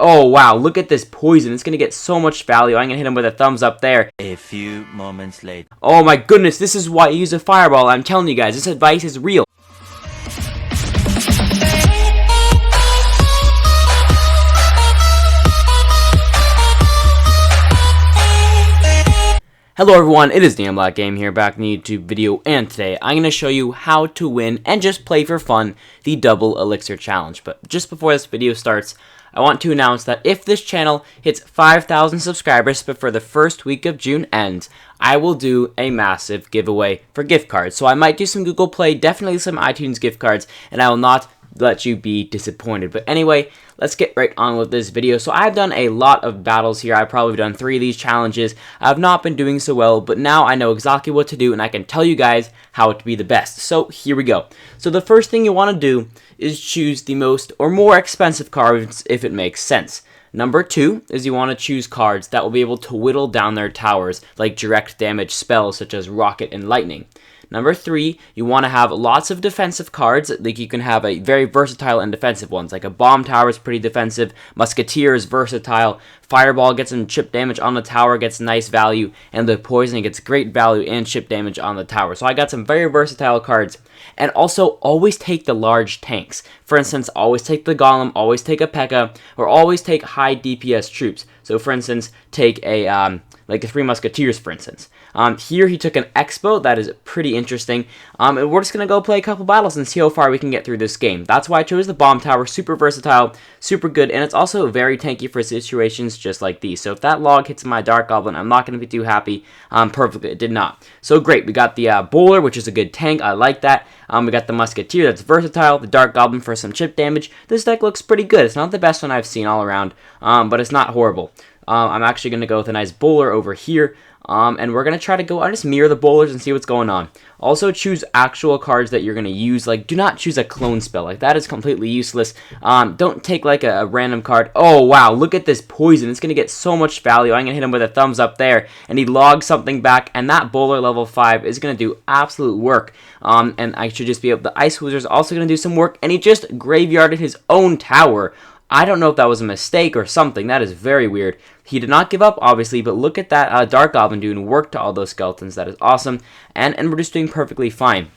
Oh wow, look at this poison. It's gonna get so much value. I'm gonna hit him with a thumbs up there. A few moments later. Oh my goodness, this is why you use a fireball. I'm telling you guys, this advice is real. Hello everyone, it is DanBlackGame here, back in the YouTube video, and today I'm going to show you how to win and just play for fun the double elixir challenge. But just before this video starts, I want to announce that if this channel hits 5,000 subscribers before the first week of June ends, I will do a massive giveaway for gift cards. So I might do some Google Play, definitely some iTunes gift cards, and I will not let you be disappointed. But anyway, let's get right on with this video. So I've done a lot of battles here. I've probably done 3 of these challenges. I've not been doing so well, but now I know exactly what to do, and I can tell you guys how to be the best. So here we go. So the first thing you want to do is choose the most or more expensive cards if it makes sense. Number 2 is you want to choose cards that will be able to whittle down their towers, like direct damage spells such as Rocket and Lightning. Number 3, you want to have lots of defensive cards. Like you can have a very versatile and defensive ones. Like a bomb tower is pretty defensive, Musketeer is versatile, Fireball gets some chip damage on the tower, gets nice value, and the Poison gets great value and chip damage on the tower. So I got some very versatile cards. And also, always take the large tanks. For instance, always take the Golem, always take a P.E.K.K.A, or always take high DPS troops. So for instance, take a like the 3 Musketeers, for instance. Here he took an Expo. That is pretty interesting. And we're just going to go play a couple battles and see how far we can get through this game. That's why I chose the Bomb Tower. Super versatile, super good, and it's also very tanky for situations just like these. So if that log hits my Dark Goblin, I'm not going to be too happy. Perfectly, it did not. So great, we got the Bowler, which is a good tank. I like that. We got the Musketeer, that's versatile. The Dark Goblin for some chip damage. This deck looks pretty good. It's not the best one I've seen all around, but it's not horrible. I'm actually going to go with a nice Bowler over here. And we're going to try to go, I'll just mirror the bowlers and see what's going on. Also, choose actual cards that you're going to use. Like, do not choose a clone spell. Like, that is completely useless. Don't take, like, a random card. Oh, wow, look at this poison. It's going to get so much value. I'm going to hit him with a thumbs up there. And he logs something back. And that bowler level 5 is going to do absolute work. And I should just be able, the Ice Wizard's also going to do some work. And he just graveyarded his own tower. I don't know if that was a mistake or something. That is very weird. He did not give up, obviously, but look at that Dark Goblin doing work to all those skeletons. That is awesome. And we're just doing perfectly fine.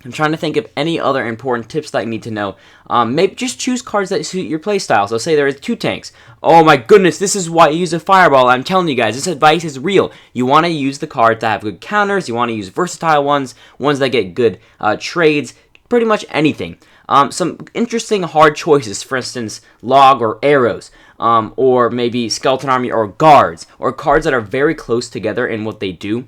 I'm trying to think of any other important tips that I need to know. Maybe just choose cards that suit your playstyle. So say there are 2 tanks. Oh my goodness, this is why you use a fireball. I'm telling you guys, this advice is real. You want to use the cards that have good counters. You want to use versatile ones that get good trades, pretty much anything. Some interesting hard choices, for instance, log or arrows, or maybe skeleton army or guards, or cards that are very close together in what they do.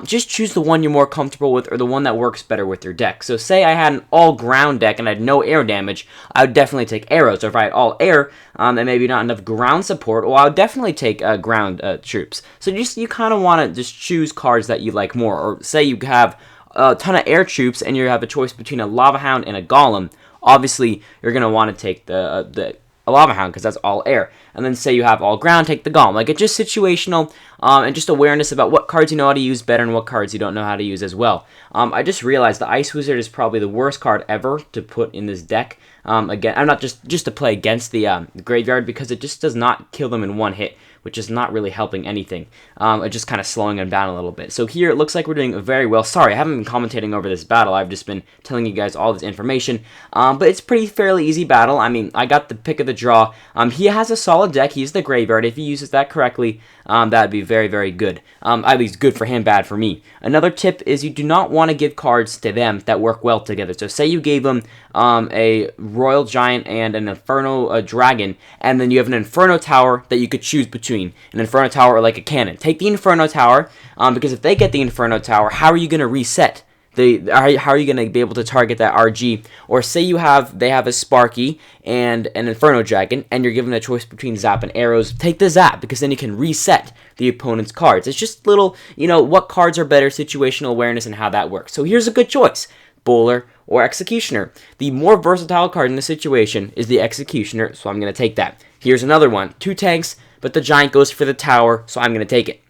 Just choose the one you're more comfortable with or the one that works better with your deck. So say I had an all ground deck and I had no air damage, I would definitely take arrows. Or if I had all air and maybe not enough ground support, well, I would definitely take ground troops. So you kind of want to just choose cards that you like more. Or say you have a ton of air troops and you have a choice between a Lava Hound and a Golem. Obviously, you're going to want to take the Lava Hound because that's all air. And then say you have all ground, take the Golem. Like, it's just situational and just awareness about what cards you know how to use better and what cards you don't know how to use as well. I just realized the Ice Wizard is probably the worst card ever to put in this deck. Again, I'm not just to play against the graveyard because it just does not kill them in one hit, which is not really helping anything. It's just kind of slowing them down a little bit. So here, it looks like we're doing very well. Sorry, I haven't been commentating over this battle. I've just been telling you guys all this information. But it's pretty fairly easy battle. I mean, I got the pick of the draw. He has a solid deck. He's the graveyard. If he uses that correctly, that would be very, very good. At least good for him, bad for me. Another tip is you do not want to give cards to them that work well together. So say you gave them a Royal Giant and an Inferno Dragon, and then you have an Inferno Tower that you could choose between. An Inferno Tower or like a cannon. Take the Inferno Tower, because if they get the Inferno Tower, how are you going to reset? How are you going to be able to target that RG? Or say they have a Sparky and an Inferno Dragon, and you're given a choice between Zap and Arrows. Take the Zap, because then you can reset the opponent's cards. It's just little, what cards are better, situational awareness, and how that works. So here's a good choice. Bowler or Executioner. The more versatile card in the situation is the Executioner, so I'm going to take that. Here's another one. 2 tanks, but the Giant goes for the tower, so I'm going to take it.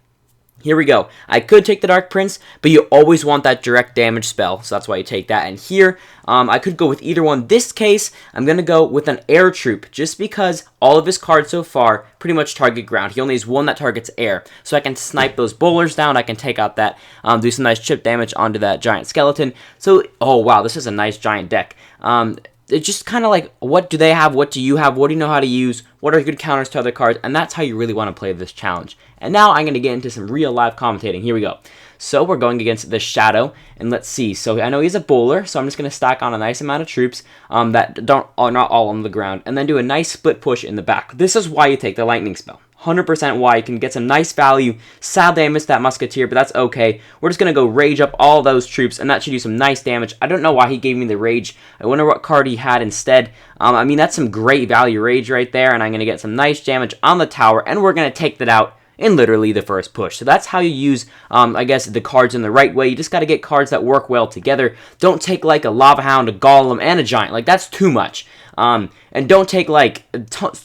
Here we go. I could take the Dark Prince, but you always want that direct damage spell, so that's why you take that. And here, I could go with either one. This case, I'm going to go with an air troop, just because all of his cards so far pretty much target ground. He only has one that targets air, so I can snipe those bowlers down. I can take out that, do some nice chip damage onto that giant skeleton. So, oh wow, this is a nice giant deck. It's just kind of like, what do they have? What do you have? What do you know how to use? What are good counters to other cards? And that's how you really want to play this challenge. And now I'm going to get into some real live commentating. Here we go. So we're going against the Shadow, and let's see. So I know he's a bowler, so I'm just going to stack on a nice amount of troops that are not all on the ground, and then do a nice split push in the back. This is why you take the lightning spell. 100% why. You can get some nice value. Sadly, I missed that musketeer, but that's okay. We're just going to go rage up all those troops, and that should do some nice damage. I don't know why he gave me the rage. I wonder what card he had instead. I mean, that's some great value rage right there, and I'm going to get some nice damage on the tower, and we're going to take that out in literally the first push. So that's how you use, I guess, the cards in the right way. You just got to get cards that work well together. Don't take like a Lava Hound, a Golem, and a Giant. Like, that's too much. And don't take like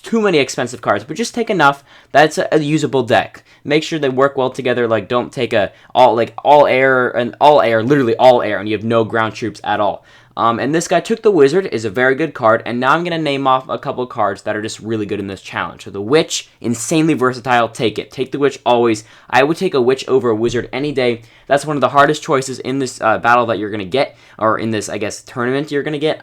too many expensive cards, but just take enough that's a usable deck. Make sure they work well together. Like, don't take all air, literally all air, and you have no ground troops at all. And this guy took the Wizard, is a very good card, and now I'm going to name off a couple of cards that are just really good in this challenge. So the Witch, insanely versatile, take it. Take the Witch always. I would take a Witch over a Wizard any day. That's one of the hardest choices in this battle that you're going to get, or in this, I guess, tournament you're going to get.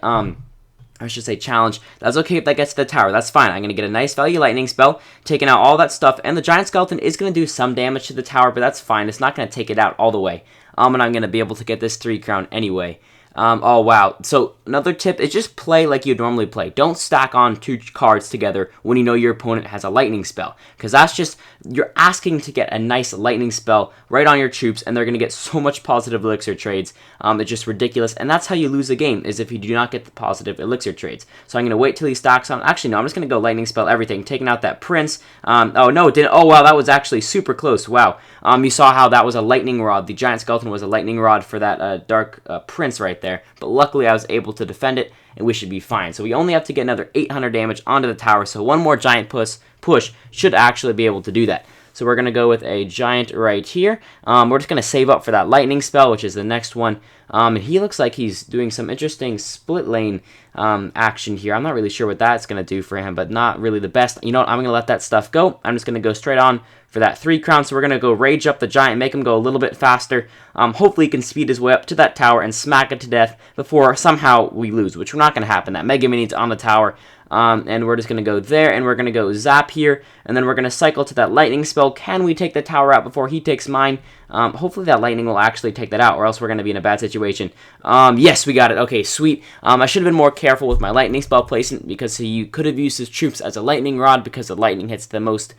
I should say challenge. That's okay if that gets to the tower. That's fine. I'm going to get a nice value lightning spell, taking out all that stuff, and the giant skeleton is going to do some damage to the tower, but that's fine. It's not going to take it out all the way. And I'm going to be able to get this 3 crown anyway. Oh, wow. So, another tip is just play like you normally play. Don't stack on 2 cards together when you know your opponent has a lightning spell. Because that's just, you're asking to get a nice lightning spell right on your troops, and they're going to get so much positive elixir trades. It's just ridiculous. And that's how you lose a game, is if you do not get the positive elixir trades. So, I'm going to wait till he stacks on. Actually, no, I'm just going to go lightning spell everything. Taking out that prince. Oh, no, it didn't. Oh, wow, that was actually super close. Wow. You saw how that was a lightning rod. The giant skeleton was a lightning rod for that dark prince right there, but luckily I was able to defend it, and we should be fine. So we only have to get another 800 damage onto the tower, so one more giant push should actually be able to do that. So we're going to go with a giant right here. We're just going to save up for that lightning spell, which is the next one. And he looks like he's doing some interesting split lane action here. I'm not really sure what that's going to do for him, but not really the best. You know what? I'm going to let that stuff go. I'm just going to go straight on for that 3 crown. So we're going to go rage up the giant, make him go a little bit faster. Hopefully he can speed his way up to that tower and smack it to death before somehow we lose, which we're not going to happen. That Mega Mini's on the tower. And we're just going to go there, and we're going to go zap here, and then we're going to cycle to that lightning spell. Can we take the tower out before he takes mine? Hopefully that lightning will actually take that out, or else we're going to be in a bad situation. Yes, we got it. Okay, sweet. I should have been more careful with my lightning spell placement, because he could have used his troops as a lightning rod, because the lightning hits the most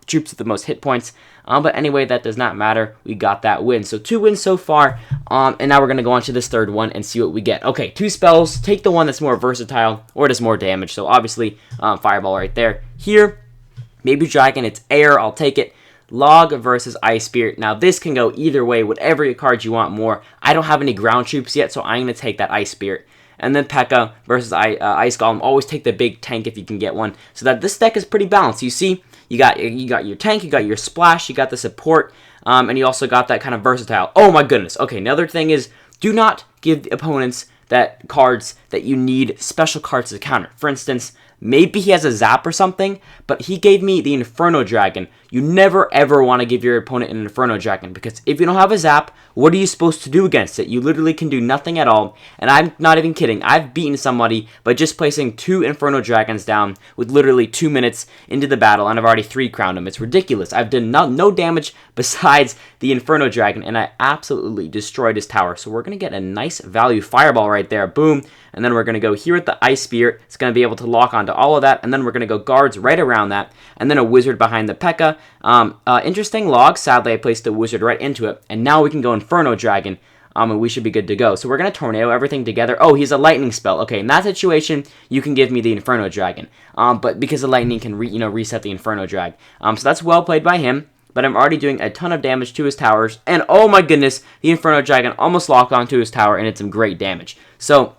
troops with the most hit points. But anyway, that does not matter. We got that win. So 2 wins so far. And now we're going to go on to this 3rd one and see what we get. Okay, 2 spells. Take the one that's more versatile or does more damage. So obviously, Fireball right there. Here, maybe Dragon. It's air. I'll take it. Log versus Ice Spirit. Now, this can go either way. Whatever card you want more. I don't have any ground troops yet, so I'm going to take that Ice Spirit. And then P.E.K.K.A. versus Ice Golem. Always take the big tank if you can get one. So that this deck is pretty balanced. You see, you got your tank, you got your splash, you got the support, and you also got that kind of versatile. Oh my goodness. Okay, another thing is, do not give the opponents that cards that you need special cards to counter. For instance, maybe he has a zap or something, but he gave me the Inferno Dragon. You never ever want to give your opponent an Inferno Dragon, because if you don't have a zap, what are you supposed to do against it? You literally can do nothing at all, and I'm not even kidding. I've beaten somebody by just placing 2 Inferno Dragons down with literally 2 minutes into the battle, and I've already 3 crowned him. It's ridiculous. I've done no damage besides the Inferno Dragon, and I absolutely destroyed his tower. So we're going to get a nice value Fireball right there. Boom. And then we're going to go here with the Ice Spirit. It's going to be able to lock onto all of that, and then we're going to go guards right around that, and then a Wizard behind the P.E.K.K.A. Interesting log. Sadly, I placed the Wizard right into it, and now we can go Inferno Dragon, and we should be good to go. So we're going to Tornado everything together. Oh, he's a Lightning spell. Okay, in that situation, you can give me the Inferno Dragon, but because the Lightning can reset the Inferno Drag. So that's well played by him, but I'm already doing a ton of damage to his towers, and oh my goodness, the Inferno Dragon almost locked onto his tower, and it's some great damage. So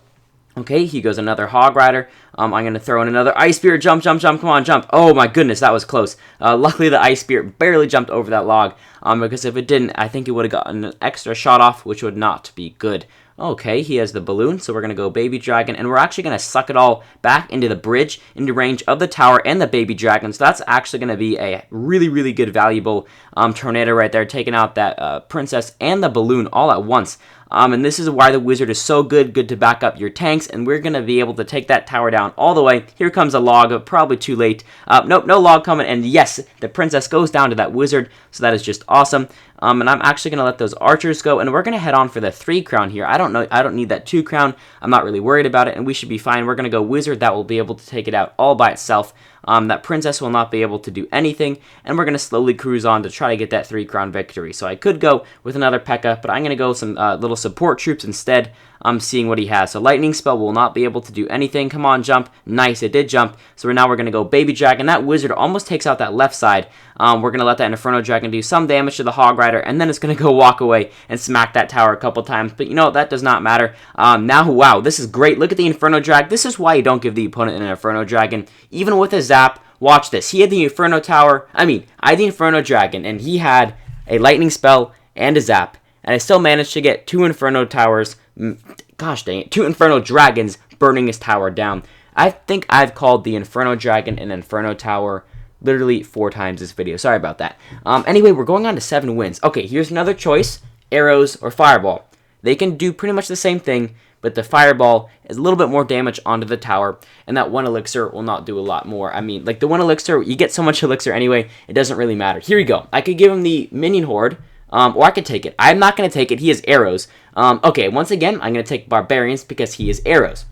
Okay, he goes another Hog Rider. I'm going to throw in another Ice Spirit. Jump, jump, jump. Come on, jump. Oh my goodness, that was close. Luckily, the Ice Spirit barely jumped over that log. Because if it didn't, I think it would have gotten an extra shot off, which would not be good. Okay, he has the balloon, so we're going to go Baby Dragon, and we're actually going to suck it all back into the bridge, into range of the tower and the Baby Dragon, so that's actually going to be a really, really good, valuable tornado right there, taking out that princess and the balloon all at once. And this is why the wizard is so good to back up your tanks, and we're going to be able to take that tower down all the way. Here comes a log, probably too late. Nope, no log coming, and yes, the princess goes down to that wizard, so that is just awesome. And I'm actually going to let those archers go, and we're going to head on for the 3 crown here. I don't need that 2 crown. I'm not really worried about it, and we should be fine. We're going to go wizard. That will be able to take it out all by itself. That princess will not be able to do anything, and we're going to slowly cruise on to try to get that 3 crown victory. So I could go with another P.E.K.K.A, but I'm going to go with some little support troops instead. I'm seeing what he has. So lightning spell will not be able to do anything. Come on, jump. Nice, it did jump. So now we're going to go Baby Dragon. That wizard almost takes out that left side. We're going to let that Inferno Dragon do some damage to the Hog Rider, and then it's going to go walk away and smack that tower a couple times. But you know, that does not matter. Now, wow, this is great. Look at the Inferno Dragon. This is why you don't give the opponent an Inferno Dragon. Even with a zap, watch this. He had the Inferno Tower. I had the Inferno Dragon, and he had a lightning spell and a zap. And I still managed to get 2 Inferno Towers. Gosh dang it, 2 Inferno Dragons burning his tower down. I think I've called the Inferno Dragon an Inferno Tower literally 4 times this video. Sorry about that. Anyway, we're going on to 7 wins. Okay, here's another choice. Arrows or Fireball. They can do pretty much the same thing, but the Fireball is a little bit more damage onto the tower, and that 1 Elixir will not do a lot more. Like the 1 Elixir, you get so much Elixir anyway, it doesn't really matter. Here we go. I could give him the Minion Horde, or I could take it. I'm not going to take it. He has arrows. Okay, once again, I'm going to take Barbarians because he has arrows.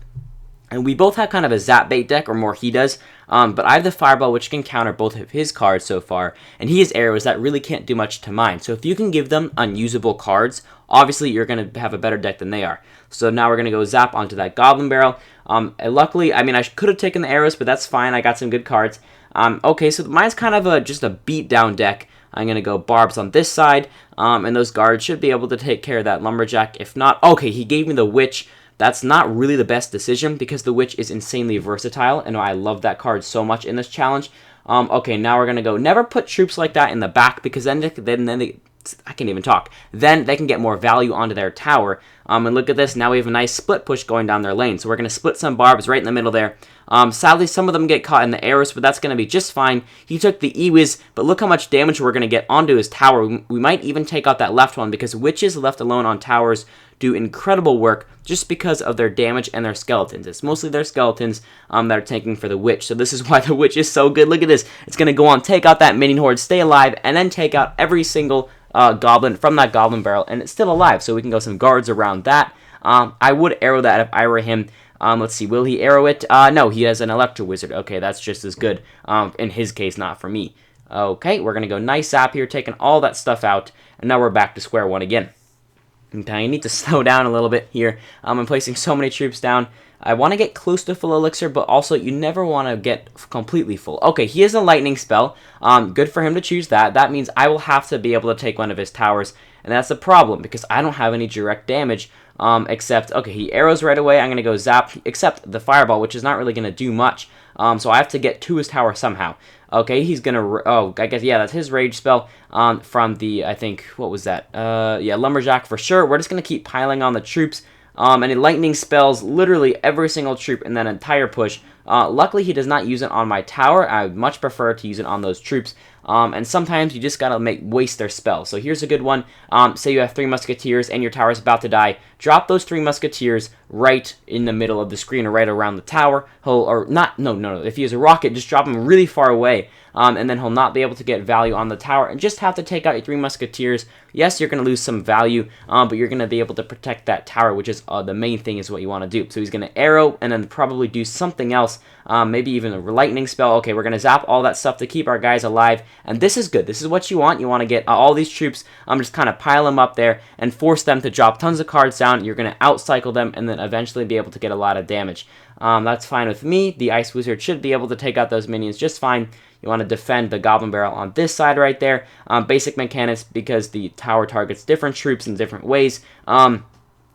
And we both have kind of a zap bait deck, or more he does. But I have the Fireball, which can counter both of his cards so far. And he has arrows that really can't do much to mine. So if you can give them unusable cards, obviously you're going to have a better deck than they are. So now we're going to go zap onto that Goblin Barrel. Luckily, I could have taken the arrows, but that's fine. I got some good cards. Okay, so mine's kind of just a beat down deck. I'm going to go Barbs on this side, and those guards should be able to take care of that Lumberjack. If not, okay, he gave me the Witch. That's not really the best decision because the Witch is insanely versatile, and I love that card so much in this challenge. Okay, now we're going to go never put troops like that in the back because then I can't even talk. Then they can get more value onto their tower. And look at this. Now we have a nice split push going down their lane. So we're going to split some barbs right in the middle there. Sadly, some of them get caught in the arrows, but that's going to be just fine. He took the E-Wiz, but look how much damage we're going to get onto his tower. We might even take out that left one because witches left alone on towers do incredible work just because of their damage and their skeletons. It's mostly their skeletons that are tanking for the witch. So this is why the witch is so good. Look at this. It's going to go on, take out that minion horde, stay alive, and then take out every single goblin from that goblin barrel, and it's still alive. So we can go some guards around that. I would arrow that if I were him. Let's see, will he arrow it? No, he has an Electro Wizard. Okay, that's just as good. In his case, not for me. Okay, we're going to go nice zap here, taking all that stuff out, and now we're back to square one again. Okay, I need to slow down a little bit here. I'm placing so many troops down. I want to get close to full elixir, but also you never want to get completely full. Okay, he has a lightning spell. Good for him to choose that. That means I will have to be able to take one of his towers, and that's the problem because I don't have any direct damage. Except, okay, he arrows right away. I'm going to go zap, except the fireball, which is not really going to do much. So I have to get to his tower somehow. Okay, he's going to, oh, I guess, yeah, that's his rage spell from the, I think, what was that? Yeah, Lumberjack for sure. We're just going to keep piling on the troops. And it lightning spells literally every single troop in that entire push. Luckily, he does not use it on my tower. I would much prefer to use it on those troops. And sometimes you just gotta waste their spells. So here's a good one. Say you have 3 musketeers and your tower is about to die. Drop those 3 musketeers right in the middle of the screen or right around the tower. No. If he has a rocket, just drop him really far away. And then he'll not be able to get value on the tower and just have to take out your 3 musketeers. Yes, you're going to lose some value, but you're going to be able to protect that tower, which is the main thing is what you want to do. So he's going to arrow and then probably do something else, maybe even a lightning spell. Okay, we're going to zap all that stuff to keep our guys alive, and this is good. This is what you want. You want to get all these troops, just kind of pile them up there and force them to drop tons of cards down. You're going to outcycle them and then eventually be able to get a lot of damage. That's fine with me. The Ice Wizard should be able to take out those minions just fine. You want to defend the Goblin Barrel on this side right there. Basic mechanics because the tower targets different troops in different ways.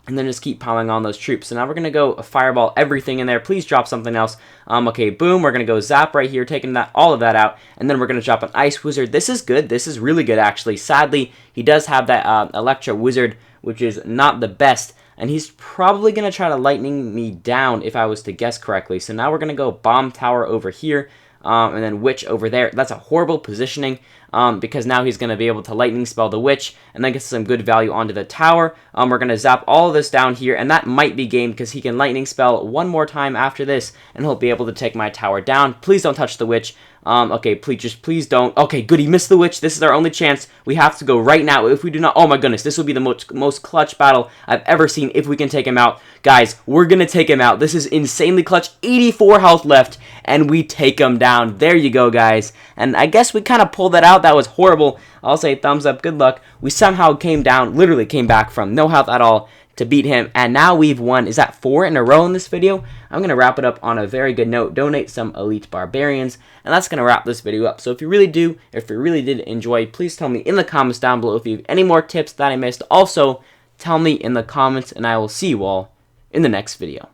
and then just keep piling on those troops. So now we're going to go fireball everything in there. Please drop something else. Okay, boom. We're going to go zap right here, taking all of that out. And then we're going to drop an ice wizard. This is good. This is really good, actually. Sadly, he does have that electro wizard, which is not the best. And he's probably going to try to lightning me down if I was to guess correctly. So now we're going to go bomb tower over here. And then witch over there. That's a horrible positioning because now he's going to be able to lightning spell the witch and then get some good value onto the tower. We're going to zap all of this down here, and that might be game because he can lightning spell one more time after this, and he'll be able to take my tower down. Please don't touch the witch. Okay, please don't. Okay, good, he missed the witch. This is our only chance. We have to go right now. If we do not, oh my goodness, this will be the most clutch battle I've ever seen if we can take him out. Guys, we're going to take him out. This is insanely clutch. 84 health left, and we take him down. There you go, guys. And I guess we kind of pulled that out. That was horrible. I'll say thumbs up, good luck. We somehow came down, literally came back from no health at all to beat him, and now we've won. Is that 4 in a row in this video? I'm going to wrap it up on a very good note. Donate some elite barbarians, and that's going to wrap this video up. So if you really did enjoy, please tell me in the comments down below if you have any more tips that I missed. Also, tell me in the comments, and I will see you all in the next video.